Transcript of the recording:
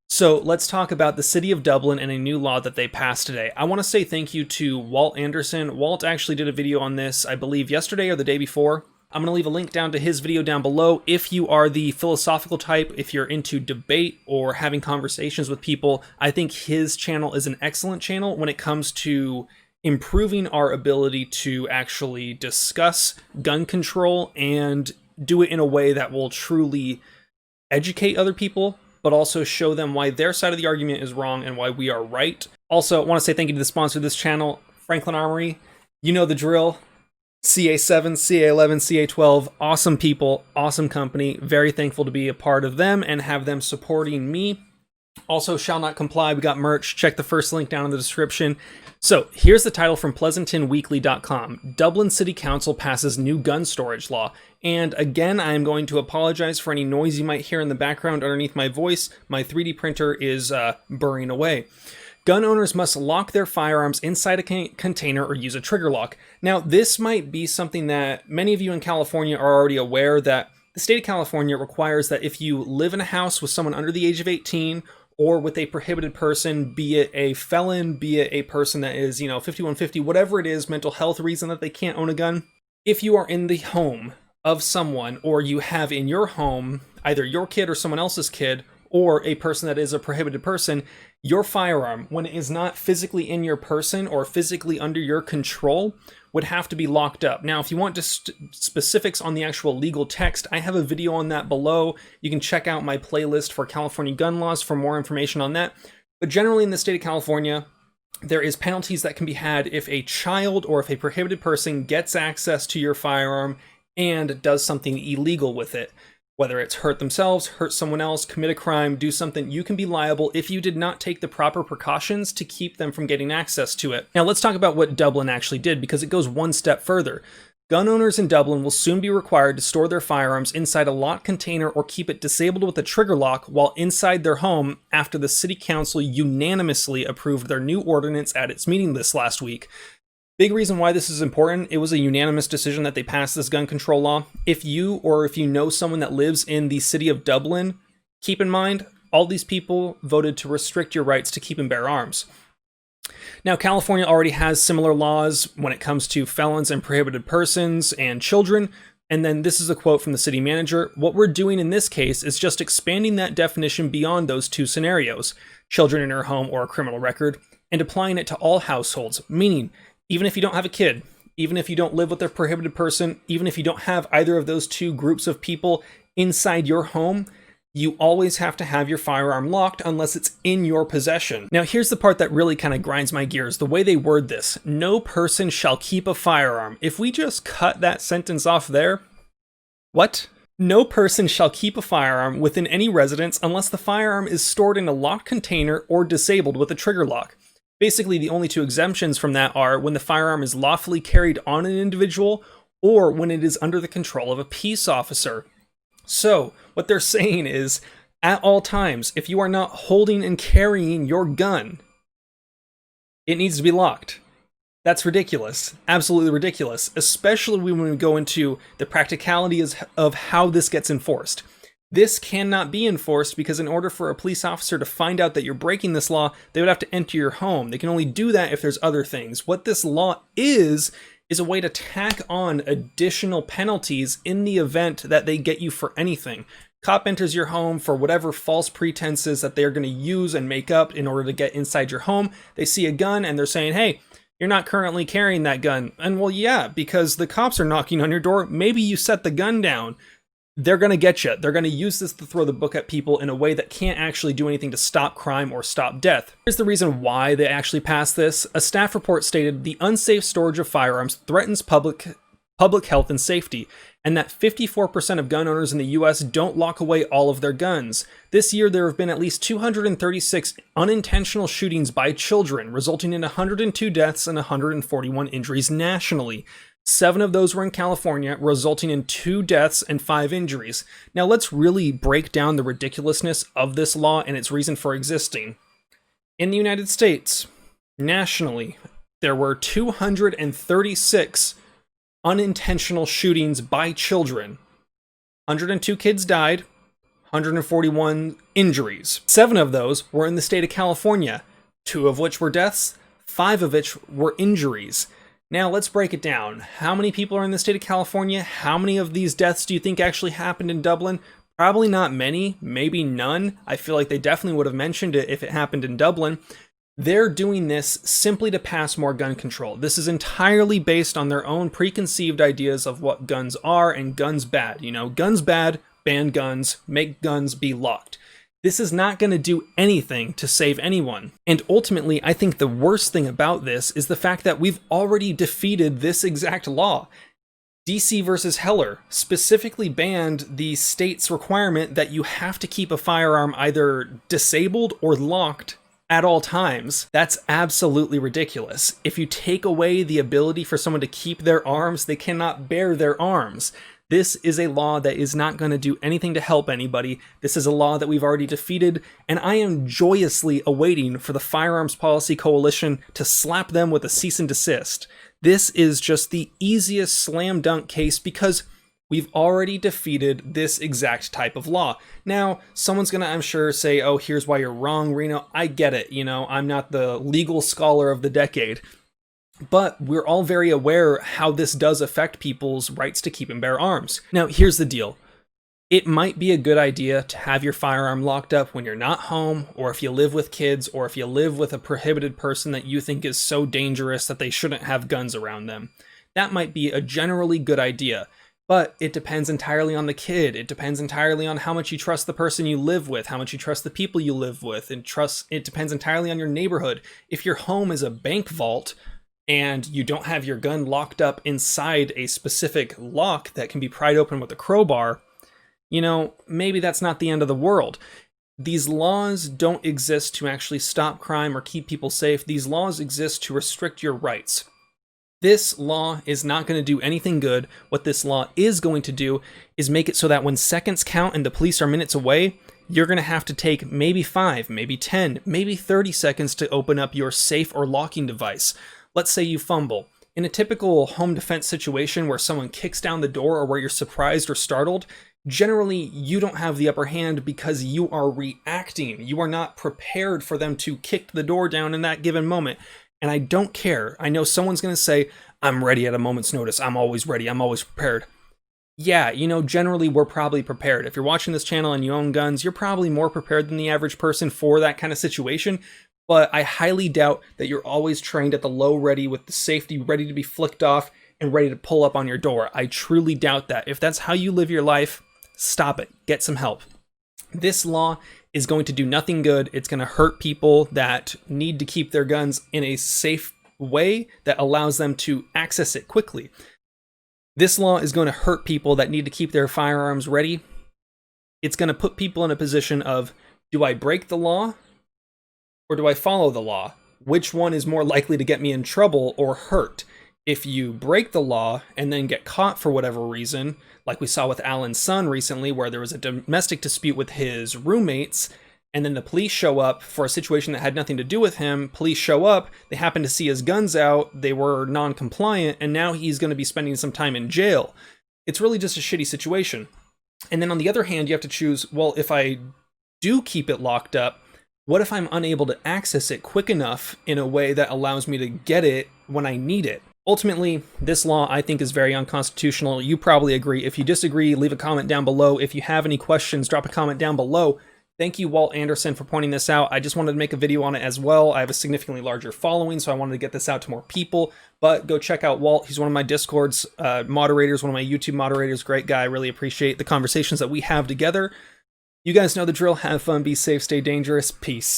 So let's talk about the city of Dublin and a new law that they passed today. I want to say thank you to Walt Anderson. Walt actually did a video on this, I believe, yesterday or the day before. I'm going to leave a link down to his video down below. If you are the philosophical type, if you're into debate or having conversations with people, I think his channel is an excellent channel when it comes to improving our ability to actually discuss gun control and do it in a way that will truly educate other people, but also show them why their side of the argument is wrong and why we are right. Also, I want to say thank you to the sponsor of this channel, Franklin Armory. You know the drill. CA7, CA11, CA12, awesome people, awesome company. Very thankful to be a part of them and have them supporting me. Also, shall not comply. We got merch. Check the first link down in the description. So here's the title from PleasantonWeekly.com. Dublin City Council passes new gun storage law. And again, I am going to apologize for any noise you might hear in the background underneath my voice. My 3D printer is burring away. Gun owners must lock their firearms inside a container or use a trigger lock. Now, this might be something that many of you in California are already aware that the state of California requires that if you live in a house with someone under the age of 18 or with a prohibited person, be it a felon, be it a person that is, 5150, whatever it is, mental health reason that they can't own a gun, if you are in the home of someone or you have in your home either your kid or someone else's kid or a person that is a prohibited person, your firearm, when it is not physically in your person or physically under your control, would have to be locked up. Now, if you want specifics on the actual legal text, I have a video on that below. You can check out my playlist for California gun laws for more information on that. But generally in the state of California, there is penalties that can be had if a child or if a prohibited person gets access to your firearm and does something illegal with it. Whether it's hurt themselves, hurt someone else, commit a crime, do something, you can be liable if you did not take the proper precautions to keep them from getting access to it. Now let's talk about what Dublin actually did, because it goes one step further. Gun owners in Dublin will soon be required to store their firearms inside a locked container or keep it disabled with a trigger lock while inside their home after the city council unanimously approved their new ordinance at its meeting this last week. Big reason why this is important, it was a unanimous decision that they passed this gun control law. If you know someone that lives in the city of Dublin, keep in mind, all these people voted to restrict your rights to keep and bear arms. Now, California already has similar laws when it comes to felons and prohibited persons and children. And then this is a quote from the city manager. What we're doing in this case is just expanding that definition beyond those two scenarios, children in your home or a criminal record, and applying it to all households, meaning even if you don't have a kid, even if you don't live with a prohibited person, even if you don't have either of those two groups of people inside your home, you always have to have your firearm locked unless it's in your possession. Now, here's the part that really kind of grinds my gears, the way they word this. No person shall keep a firearm. If we just cut that sentence off there, what? No person shall keep a firearm within any residence unless the firearm is stored in a locked container or disabled with a trigger lock. Basically, the only two exemptions from that are when the firearm is lawfully carried on an individual or when it is under the control of a peace officer. So, what they're saying is, at all times, if you are not holding and carrying your gun, it needs to be locked. That's ridiculous. Absolutely ridiculous, especially when we go into the practicalities of how this gets enforced. This cannot be enforced because in order for a police officer to find out that you're breaking this law, they would have to enter your home. They can only do that if there's other things. What this law is a way to tack on additional penalties in the event that they get you for anything. Cop enters your home for whatever false pretenses that they're going to use and make up in order to get inside your home. They see a gun and they're saying, hey, you're not currently carrying that gun. And well, yeah, because the cops are knocking on your door. Maybe you set the gun down. They're going to get you. They're going to use this to throw the book at people in a way that can't actually do anything to stop crime or stop death. Here's the reason why they actually passed this. A staff report stated the unsafe storage of firearms threatens public health and safety, and that 54% of gun owners in the US don't lock away all of their guns. This year, there have been at least 236 unintentional shootings by children, resulting in 102 deaths and 141 injuries nationally. 7 of those were in California, resulting in 2 deaths and 5 injuries. Now let's really break down the ridiculousness of this law and its reason for existing. In the United States, nationally, there were 236 unintentional shootings by children. 102 kids died, 141 injuries. 7 of those were in the state of California, 2 of which were deaths, 5 of which were injuries. Now let's break it down. How many people are in the state of California? How many of these deaths do you think actually happened in Dublin? Probably not many, maybe none. I feel like they definitely would have mentioned it if it happened in Dublin. They're doing this simply to pass more gun control. This is entirely based on their own preconceived ideas of what guns are and guns bad. You know, guns bad, ban guns, make guns be locked. This is not going to do anything to save anyone. And ultimately, I think the worst thing about this is the fact that we've already defeated this exact law. DC versus Heller specifically banned the state's requirement that you have to keep a firearm either disabled or locked at all times. That's absolutely ridiculous. If you take away the ability for someone to keep their arms, they cannot bear their arms. This is a law that is not going to do anything to help anybody. This is a law that we've already defeated, and I am joyously awaiting for the Firearms Policy Coalition to slap them with a cease and desist. This is just the easiest slam dunk case because we've already defeated this exact type of law. Now, someone's gonna, I'm sure, say, oh, here's why you're wrong, Reno. I get it, you know, I'm not the legal scholar of the decade. But we're all very aware how this does affect people's rights to keep and bear arms. Now, here's the deal. It might be a good idea to have your firearm locked up when you're not home, or if you live with kids, or if you live with a prohibited person that you think is so dangerous that they shouldn't have guns around them. That might be a generally good idea, but it depends entirely on the kid. It depends entirely on how much you trust the person you live with, how much you trust the people you live with, and it depends entirely on your neighborhood. If your home is a bank vault, and you don't have your gun locked up inside a specific lock that can be pried open with a crowbar, you know, maybe that's not the end of the world. These laws don't exist to actually stop crime or keep people safe. These laws exist to restrict your rights. This law is not going to do anything good. What this law is going to do is make it so that when seconds count and the police are minutes away, you're going to have to take maybe 5, maybe 10, maybe 30 seconds to open up your safe or locking device. Let's say you fumble. In a typical home defense situation where someone kicks down the door or where you're surprised or startled, generally you don't have the upper hand because you are reacting. You are not prepared for them to kick the door down in that given moment. And I don't care. I know someone's going to say, I'm ready at a moment's notice. I'm always ready. I'm always prepared. Yeah, you know, generally we're probably prepared. If you're watching this channel and you own guns, you're probably more prepared than the average person for that kind of situation. But I highly doubt that you're always trained at the low ready with the safety ready to be flicked off and ready to pull up on your door. I truly doubt that. If that's how you live your life, stop it. Get some help. This law is going to do nothing good. It's going to hurt people that need to keep their guns in a safe way that allows them to access it quickly. This law is going to hurt people that need to keep their firearms ready. It's going to put people in a position of, do I break the law? Or do I follow the law? Which one is more likely to get me in trouble or hurt? If you break the law and then get caught for whatever reason, like we saw with Alan's son recently, where there was a domestic dispute with his roommates, and then the police show up for a situation that had nothing to do with him. Police show up, they happen to see his guns out, they were non-compliant, and now he's going to be spending some time in jail. It's really just a shitty situation. And then on the other hand, you have to choose, well, if I do keep it locked up, what if I'm unable to access it quick enough in a way that allows me to get it when I need it? Ultimately, this law I think is very unconstitutional. You probably agree. If you disagree, leave a comment down below. If you have any questions, drop a comment down below. Thank you, Walt Anderson, for pointing this out. I just wanted to make a video on it as well. I have a significantly larger following, so I wanted to get this out to more people. But go check out Walt. He's one of my Discord's moderators, one of my YouTube moderators. Great guy. I really appreciate the conversations that we have together. You guys know the drill. Have fun, be safe, stay dangerous. Peace.